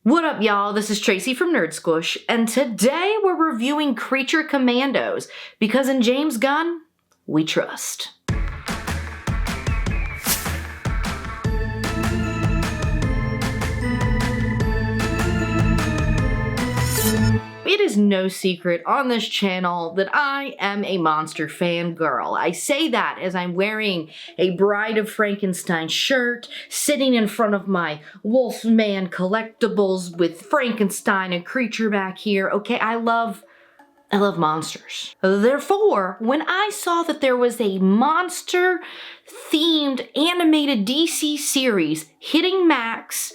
What up, y'all? This is Tracy from Nerd Squish, and today we're reviewing Creature Commandos, because in James Gunn, we trust. It is no secret on this channel that I am a monster fangirl. I say that as I'm wearing a Bride of Frankenstein shirt, sitting in front of my Wolfman collectibles with Frankenstein and Creature back here. Okay, I love monsters. Therefore, when I saw that there was a monster-themed animated DC series hitting Max,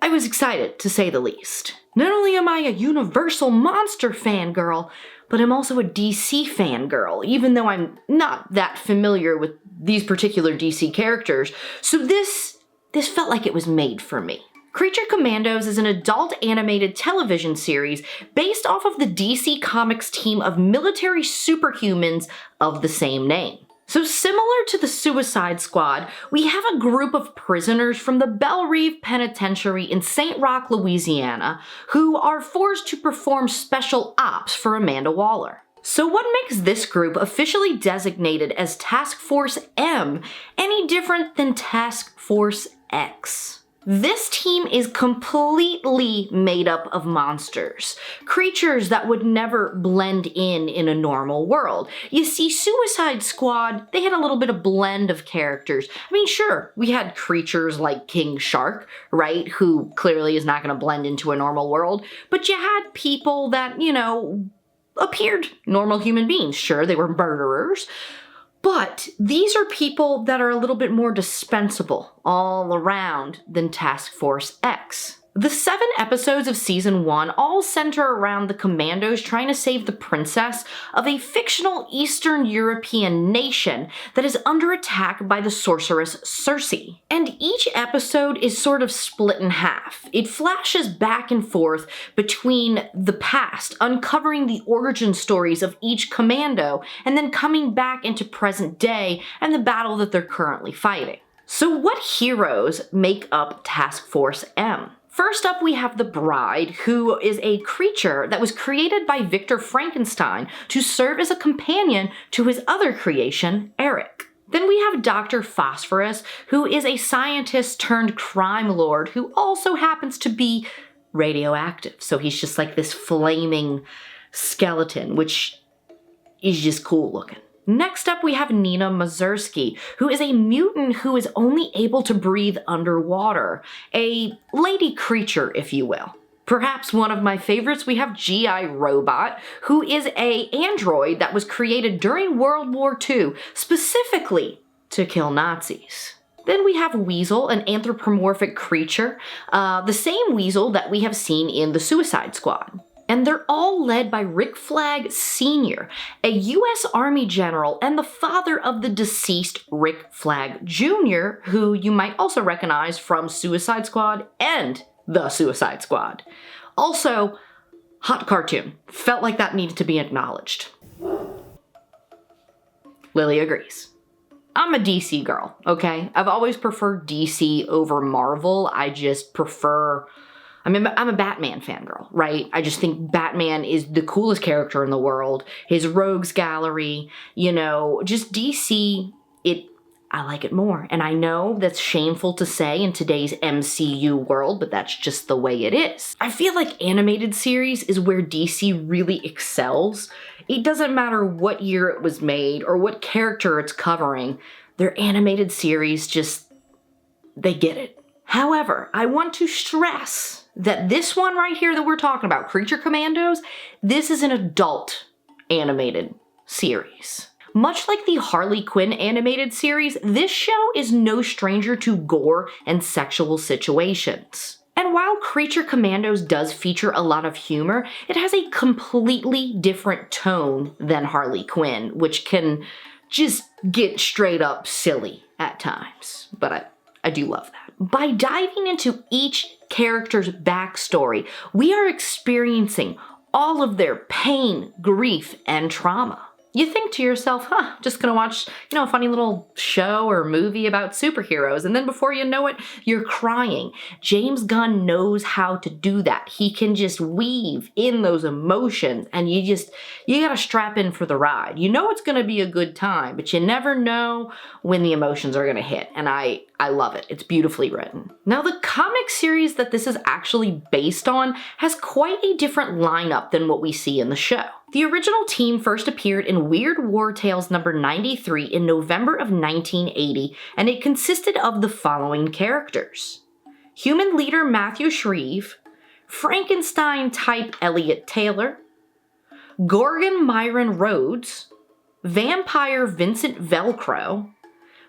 I was excited, to say the least. Not only am I a Universal Monster fangirl, but I'm also a DC fangirl, even though I'm not that familiar with these particular DC characters. So this felt like it was made for me. Creature Commandos is an adult animated television series based off of the DC Comics team of military superhumans of the same name. So similar to the Suicide Squad, we have a group of prisoners from the Belle Reve Penitentiary in St. Roch, Louisiana, who are forced to perform special ops for Amanda Waller. So what makes this group officially designated as Task Force M any different than Task Force X? This team is completely made up of monsters, creatures that would never blend in a normal world. You see, Suicide Squad, they had a little bit of blend of characters. I mean, sure, we had creatures like King Shark, right, who clearly is not going to blend into a normal world, but you had people that, you know, appeared normal human beings. Sure, they were murderers, but these are people that are a little bit more dispensable all around than Task Force X. The 7 episodes of Season 1 all center around the Commandos trying to save the princess of a fictional Eastern European nation that is under attack by the sorceress Circe. And each episode is sort of split in half. It flashes back and forth between the past, uncovering the origin stories of each commando, and then coming back into present day and the battle that they're currently fighting. So what heroes make up Task Force M? First up, we have the Bride, who is a creature that was created by Victor Frankenstein to serve as a companion to his other creation, Eric. Then we have Dr. Phosphorus, who is a scientist turned crime lord who also happens to be radioactive. So he's just like this flaming skeleton, which is just cool looking. Next up, we have Nina Mazursky, who is a mutant who is only able to breathe underwater. A lady creature, if you will. Perhaps one of my favorites, we have G.I. Robot, who is an android that was created during World War II, specifically to kill Nazis. Then we have Weasel, an anthropomorphic creature, the same Weasel that we have seen in the Suicide Squad. And they're all led by Rick Flag Sr., a U.S. Army general and the father of the deceased Rick Flag Jr., who you might also recognize from Suicide Squad and The Suicide Squad. Also, hot cartoon. Felt like that needed to be acknowledged. Lily agrees. I'm a DC girl, okay? I've always preferred DC over Marvel. I just prefer... I'm a Batman fangirl, right? I just think Batman is the coolest character in the world. His rogues gallery, you know, just DC, I like it more. And I know that's shameful to say in today's MCU world, but that's just the way it is. I feel like animated series is where DC really excels. It doesn't matter what year it was made or what character it's covering. Their animated series just, they get it. However, I want to stress that this one right here that we're talking about, Creature Commandos, this is an adult animated series. Much like the Harley Quinn animated series, this show is no stranger to gore and sexual situations. And while Creature Commandos does feature a lot of humor, it has a completely different tone than Harley Quinn, which can just get straight up silly at times. But I do love that. By diving into each character's backstory, we are experiencing all of their pain, grief, and trauma. You think to yourself, just gonna watch, a funny little show or movie about superheroes, and then before you know it, you're crying. James Gunn knows how to do that. He can just weave in those emotions, and you gotta strap in for the ride. You know it's gonna be a good time, but you never know when the emotions are gonna hit, and I love it. It's beautifully written. Now, the comic series that this is actually based on has quite a different lineup than what we see in the show. The original team first appeared in Weird War Tales number 93 in November of 1980, and it consisted of the following characters: human leader Matthew Shreve, Frankenstein-type Elliot Taylor, Gorgon Myron Rhodes, vampire Vincent Velcro,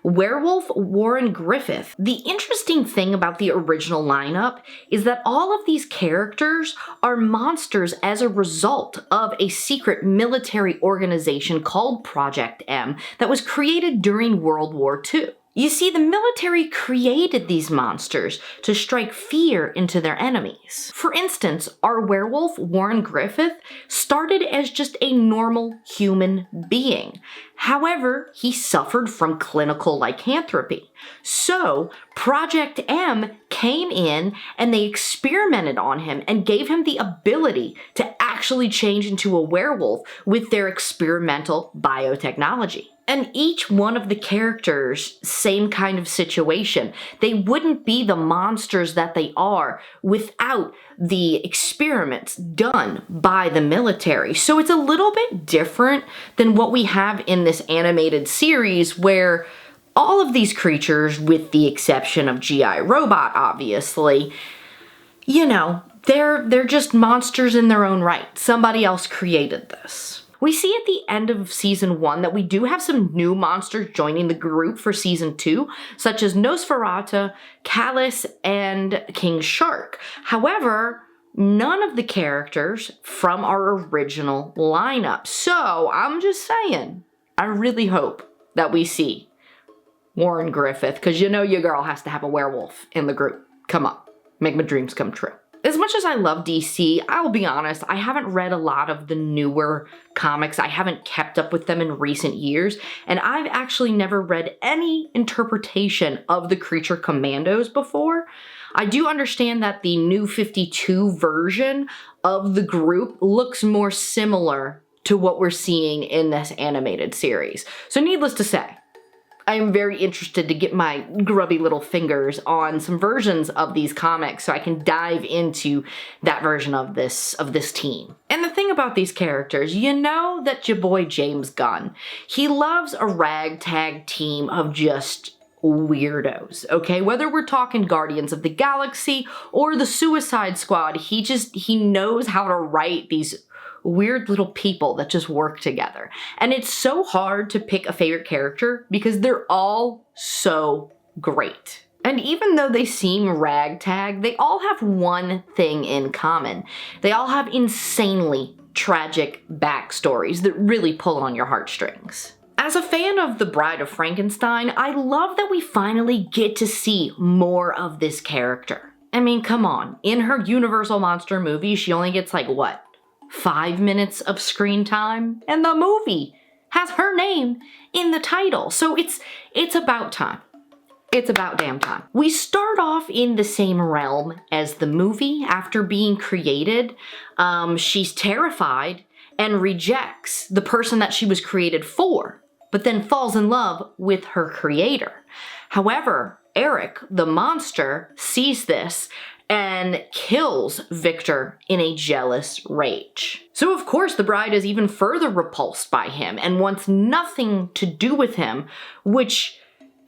werewolf Warren Griffith. The interesting thing about the original lineup is that all of these characters are monsters as a result of a secret military organization called Project M that was created during World War II. You see, the military created these monsters to strike fear into their enemies. For instance, our werewolf, Warren Griffith, started as just a normal human being. However, he suffered from clinical lycanthropy. So, Project M came in and they experimented on him and gave him the ability to actually change into a werewolf with their experimental biotechnology. And each one of the characters, same kind of situation. They wouldn't be the monsters that they are without the experiments done by the military. So it's a little bit different than what we have in this animated series, where all of these creatures, with the exception of G.I. Robot, obviously, they're just monsters in their own right. Somebody else created this. We see at the end of season 1 that we do have some new monsters joining the group for season 2, such as Nosferatu, Callus, and King Shark. However, none of the characters from our original lineup. So I'm just saying, I really hope that we see Warren Griffith, because your girl has to have a werewolf in the group. Come on, make my dreams come true. As much as I love DC, I'll be honest, I haven't read a lot of the newer comics. I haven't kept up with them in recent years, and I've actually never read any interpretation of the creature Commandos before. I do understand that the New 52 version of the group looks more similar to what we're seeing in this animated series. So needless to say, I am very interested to get my grubby little fingers on some versions of these comics so I can dive into that version of this team. And the thing about these characters, that your boy James Gunn, he loves a ragtag team of just weirdos, okay? Whether we're talking Guardians of the Galaxy or the Suicide Squad, he knows how to write these weird little people that just work together. And it's so hard to pick a favorite character because they're all so great. And even though they seem ragtag, they all have one thing in common. They all have insanely tragic backstories that really pull on your heartstrings. As a fan of The Bride of Frankenstein, I love that we finally get to see more of this character. I mean, come on. In her Universal Monster movie, she only gets 5 minutes of screen time, and the movie has her name in the title. So it's about time. It's about damn time. We start off in the same realm as the movie. After being created, she's terrified and rejects the person that she was created for, but then falls in love with her creator. However, Eric, the monster, sees this and kills Victor in a jealous rage. So of course the bride is even further repulsed by him and wants nothing to do with him, which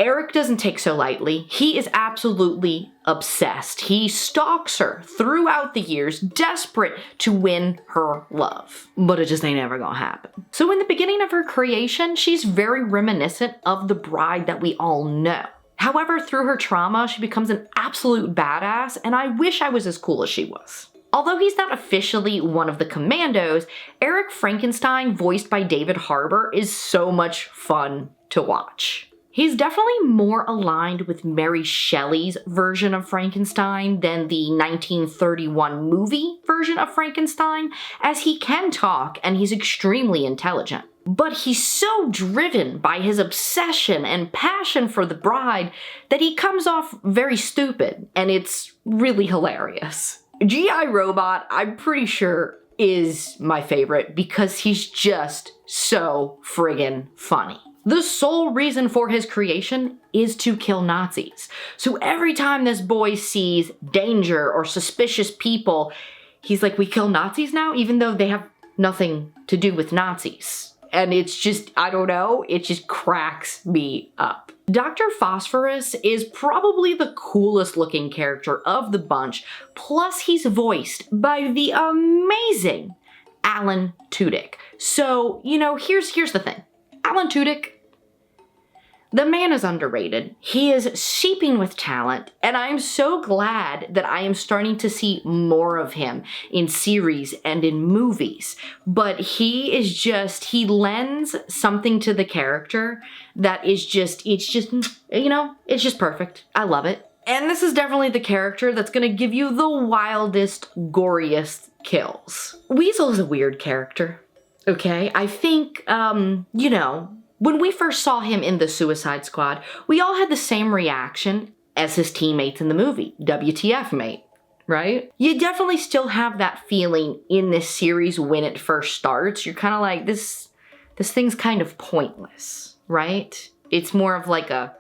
Eric doesn't take so lightly. He is absolutely obsessed. He stalks her throughout the years, desperate to win her love. But it just ain't ever gonna happen. So in the beginning of her creation, she's very reminiscent of the bride that we all know. However, through her trauma, she becomes an absolute badass, and I wish I was as cool as she was. Although he's not officially one of the Commandos, Eric Frankenstein, voiced by David Harbour, is so much fun to watch. He's definitely more aligned with Mary Shelley's version of Frankenstein than the 1931 movie version of Frankenstein, as he can talk and he's extremely intelligent. but he's so driven by his obsession and passion for the bride that he comes off very stupid, and it's really hilarious. G.I. Robot, I'm pretty sure, is my favorite because he's just so friggin' funny. The sole reason for his creation is to kill Nazis. So every time this boy sees danger or suspicious people, he's like, we kill Nazis now, even though they have nothing to do with Nazis. And it's just, I don't know, it just cracks me up. Dr. Phosphorus is probably the coolest looking character of the bunch, plus he's voiced by the amazing Alan Tudyk. So, you know, here's the thing. Alan Tudyk, the man is underrated. He is seeping with talent, and I'm so glad that I am starting to see more of him in series and in movies. But he lends something to the character that is just, it's just perfect. I love it. And this is definitely the character that's gonna give you the wildest, goriest kills. Weasel is a weird character, okay? I think, when we first saw him in the Suicide Squad, we all had the same reaction as his teammates in the movie. WTF, mate, right? You definitely still have that feeling in this series when it first starts. You're kind of like, this thing's kind of pointless, right? It's more of like a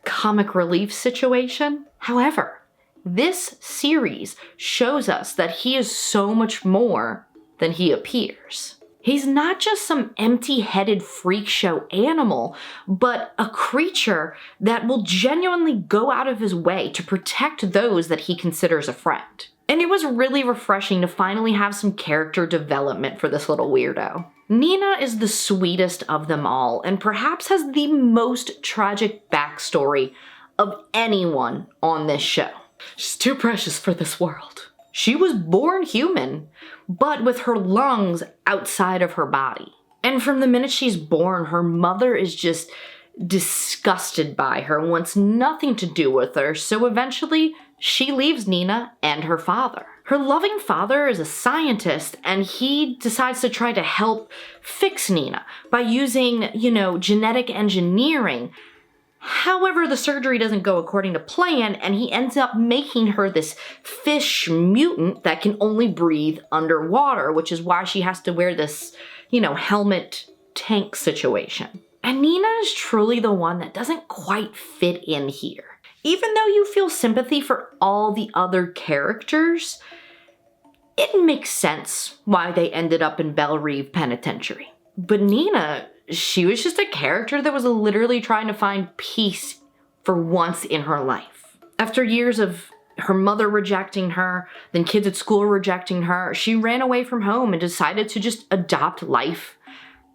comic relief situation. However, this series shows us that he is so much more than he appears. He's not just some empty-headed freak show animal, but a creature that will genuinely go out of his way to protect those that he considers a friend. And it was really refreshing to finally have some character development for this little weirdo. Nina is the sweetest of them all, and perhaps has the most tragic backstory of anyone on this show. She's too precious for this world. She was born human, but with her lungs outside of her body. And from the minute she's born, her mother is just disgusted by her, wants nothing to do with her, so eventually she leaves Nina and her father. Her loving father is a scientist, and he decides to try to help fix Nina by using, genetic engineering. However, the surgery doesn't go according to plan, and he ends up making her this fish mutant that can only breathe underwater, which is why she has to wear this, helmet tank situation. And Nina is truly the one that doesn't quite fit in here. Even though you feel sympathy for all the other characters, it makes sense why they ended up in Belle Reve Penitentiary. But Nina, she was just a character that was literally trying to find peace for once in her life. After years of her mother rejecting her, then kids at school rejecting her, she ran away from home and decided to just adopt life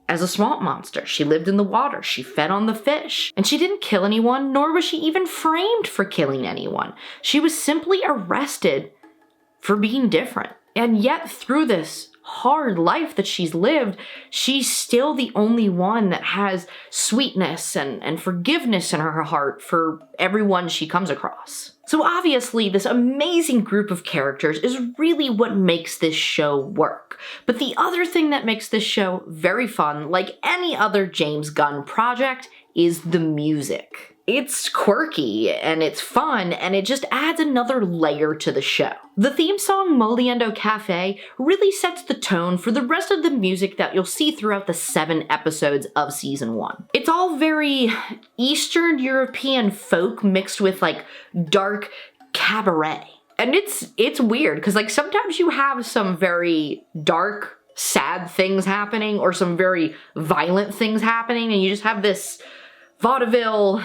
as a swamp monster. She lived in the water, she fed on the fish, and she didn't kill anyone, nor was she even framed for killing anyone. She was simply arrested for being different. And yet through this hard life that she's lived, she's still the only one that has sweetness and forgiveness in her heart for everyone she comes across. So obviously, this amazing group of characters is really what makes this show work. But the other thing that makes this show very fun, like any other James Gunn project, is the music. It's quirky, and it's fun, and it just adds another layer to the show. The theme song Moliendo Cafe really sets the tone for the rest of the music that you'll see throughout the 7 episodes of season 1. It's all very Eastern European folk mixed with like dark cabaret. And it's weird, because like sometimes you have some very dark, sad things happening, or some very violent things happening, and you just have this vaudeville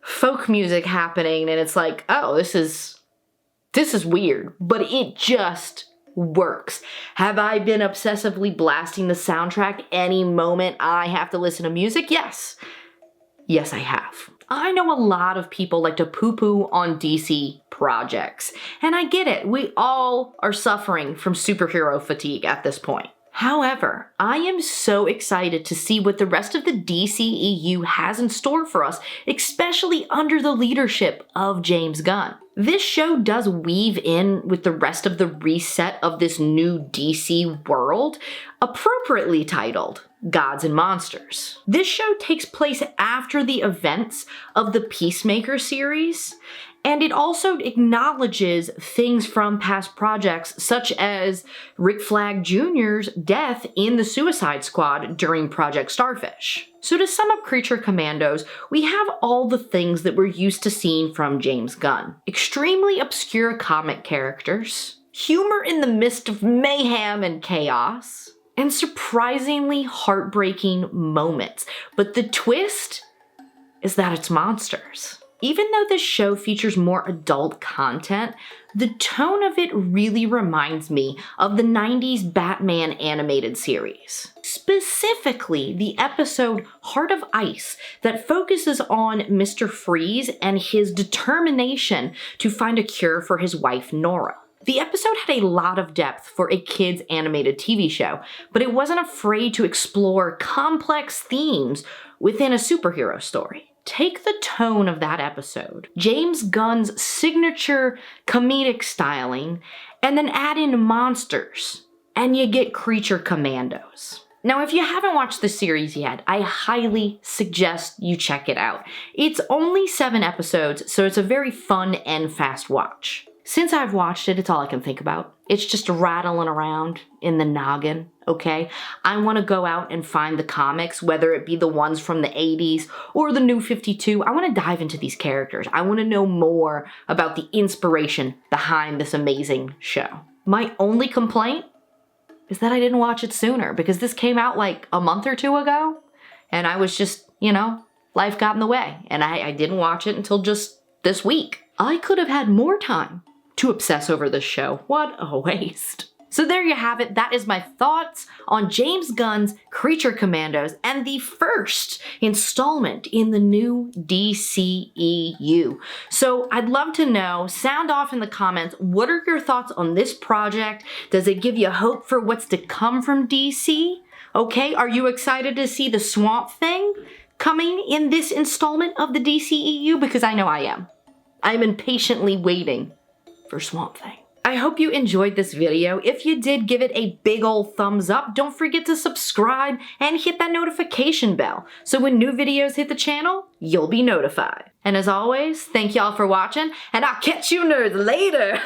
folk music happening, and it's like, oh, this is weird, but it just works. Have I been obsessively blasting the soundtrack any moment I have to listen to music? Yes. Yes, I have. I know a lot of people like to poo-poo on DC projects, and I get it. We all are suffering from superhero fatigue at this point. However, I am so excited to see what the rest of the DCEU has in store for us, especially under the leadership of James Gunn. This show does weave in with the rest of the reset of this new DC world, appropriately titled Gods and Monsters. This show takes place after the events of the Peacemaker series, and it also acknowledges things from past projects such as Rick Flag Jr.'s death in the Suicide Squad during Project Starfish. So to sum up Creature Commandos, we have all the things that we're used to seeing from James Gunn. Extremely obscure comic characters, humor in the midst of mayhem and chaos, and surprisingly heartbreaking moments. But the twist is that it's monsters. Even though this show features more adult content, the tone of it really reminds me of the 90s Batman animated series. Specifically, the episode Heart of Ice that focuses on Mr. Freeze and his determination to find a cure for his wife Nora. The episode had a lot of depth for a kids' animated TV show, but it wasn't afraid to explore complex themes within a superhero story. Take the tone of that episode, James Gunn's signature comedic styling, and then add in monsters, and you get Creature Commandos. Now, if you haven't watched the series yet, I highly suggest you check it out. It's only 7 episodes, so it's a very fun and fast watch. Since I've watched it, it's all I can think about. It's just rattling around in the noggin, okay? I want to go out and find the comics, whether it be the ones from the 80s or the New 52. I want to dive into these characters. I want to know more about the inspiration behind this amazing show. My only complaint is that I didn't watch it sooner, because this came out like a month or 2 ago, and I was just, life got in the way, and I didn't watch it until just this week. I could have had more time to obsess over this show. What a waste. So there you have it. That is my thoughts on James Gunn's Creature Commandos and the first installment in the new DCEU. So I'd love to know, sound off in the comments, what are your thoughts on this project? Does it give you hope for what's to come from DC? Okay, are you excited to see the Swamp Thing coming in this installment of the DCEU? Because I know I am. I'm impatiently waiting for Swamp Thing. I hope you enjoyed this video. If you did, give it a big old thumbs up. Don't forget to subscribe and hit that notification bell, so when new videos hit the channel, you'll be notified. And as always, thank y'all for watching, and I'll catch you nerds later.